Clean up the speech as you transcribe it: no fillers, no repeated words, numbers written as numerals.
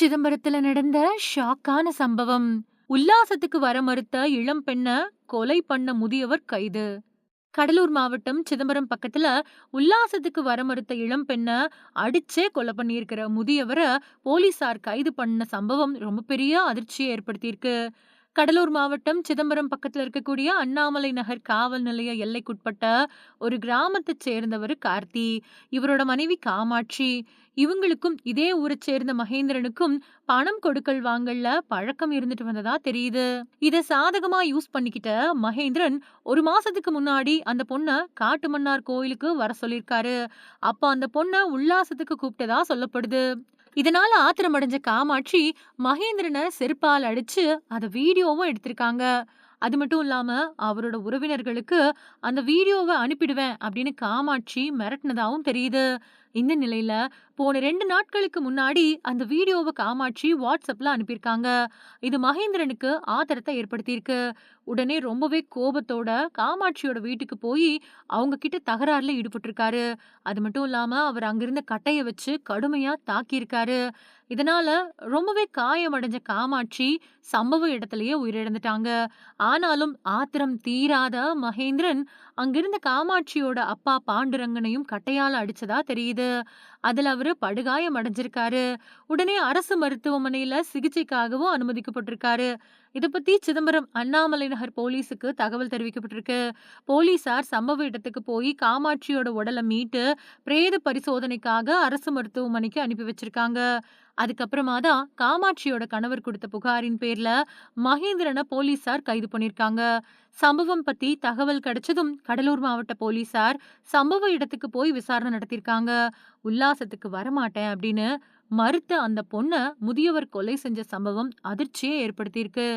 சிதம்பரத்துல நடந்த ஷாக்கான சம்பவம். உல்லாசத்துக்கு வர மறுத்த இளம் பெண்ண கொலை பண்ண முதியவர் கைது. கடலூர் மாவட்டம் சிதம்பரம் பக்கத்துல உல்லாசத்துக்கு வர மறுத்த இளம் பெண்ண அடிச்சே கொலை பண்ணியிருக்கிற முதியவர போலீசார் கைது பண்ண சம்பவம் ரொம்ப பெரிய அதிர்ச்சியை ஏற்படுத்தியிருக்கு. கடலூர் மாவட்டம் சிதம்பரம் பக்கத்துல இருக்கக்கூடிய அண்ணாமலை நகர் காவல் நிலைய எல்லைக்குட்பட்ட ஒரு கிராமத்தைச் சேர்ந்தவர் கார்த்தி. இவரோட மனைவி காமாட்சி. இவங்களுக்கும் இதே ஊரைச் சேர்ந்த மகேந்திரனுக்கும் பணம் கொடுக்கல் வாங்கல்ல பழக்கம் இருந்துட்டு வந்ததா தெரியுது. இத சாதகமா யூஸ் பண்ணிக்கிட்ட மகேந்திரன் ஒரு மாசத்துக்கு முன்னாடி அந்த பொண்ண காட்டுமன்னார் கோயிலுக்கு வர சொல்லிருக்காரு. அப்ப அந்த பொண்ண உல்லாசத்துக்கு கூப்பிட்டதா சொல்லப்படுது. இதனால ஆத்திரமடைஞ்ச காமாட்சி மகேந்திரன செருப்பால் அடிச்சு அத வீடியோவும் எடுத்திருக்காங்க. அது மட்டும் இல்லாம அவரோட உறவினர்களுக்கு அந்த வீடியோவ அனுப்பிடுவேன் அப்படின்னு காமாட்சி மிரட்டினதாவும் தெரியுது. இந்த நிலையில போன 2 நாட்களுக்கு முன்னாடி அந்த வீடியோவ காமாட்சி வாட்ஸ்அப்ல அனுப்பியிருக்காங்க. இது மகேந்திரனுக்கு ஆத்திரத்தை ஏற்படுத்தியிருக்கு. உடனே ரொம்பவே கோபத்தோட காமாட்சியோட வீட்டுக்கு போய் அவங்க கிட்ட தகராறுல ஈடுபட்டிருக்காரு. அது மட்டும் இல்லாம அவர் அங்கிருந்த கட்டைய வச்சு கடுமையா தாக்கியிருக்காரு. இதனால ரொம்பவே காயமடைஞ்ச காமாட்சி சம்பவ இடத்திலேயே உயிரிழந்துட்டாங்க. ஆனாலும் ஆத்திரம் தீராத மகேந்திரன் அங்கிருந்த காமாட்சியோட அப்பா பாண்டுரங்கனையும் கட்டையால அடிச்சதா தெரியுது. அதுல அவரு படுகாயம் அடைஞ்சிருக்காரு. உடனே அரசு மருத்துவமனையில சிகிச்சைக்காகவும் அனுமதிக்கப்பட்டிருக்காரு. இத பத்தி சிதம்பரம் அண்ணாமலை நகர் போலீஸுக்கு தகவல் தெரிவிக்கப்பட்டிருக்கு. போலீசார் சம்பவ இடத்துக்கு போய் காமாட்சியோட உடலை மீட்டு பிரேத பரிசோதனைக்காக அரசு மருத்துவமனைக்கு அனுப்பி வச்சிருக்காங்க. அதுக்கப்புறமா தான் காமாட்சியோட கணவர் கொடுத்த புகாரின் பேர்ல மகேந்திரனை போலீசார் கைது பண்ணிருக்காங்க. சம்பவம் பத்தி தகவல் கிடைச்சதும் கடலூர் மாவட்ட போலீசார் சம்பவ இடத்துக்கு போய் விசாரணை நடத்திருக்காங்க. உல்லாசத்துக்கு வரமாட்டேன் அப்படின்னு மறுத்த அந்த பொண்ண முதியவர் கொலை செஞ்ச சம்பவம் அதிர்ச்சியை ஏற்படுத்தியிருக்கு.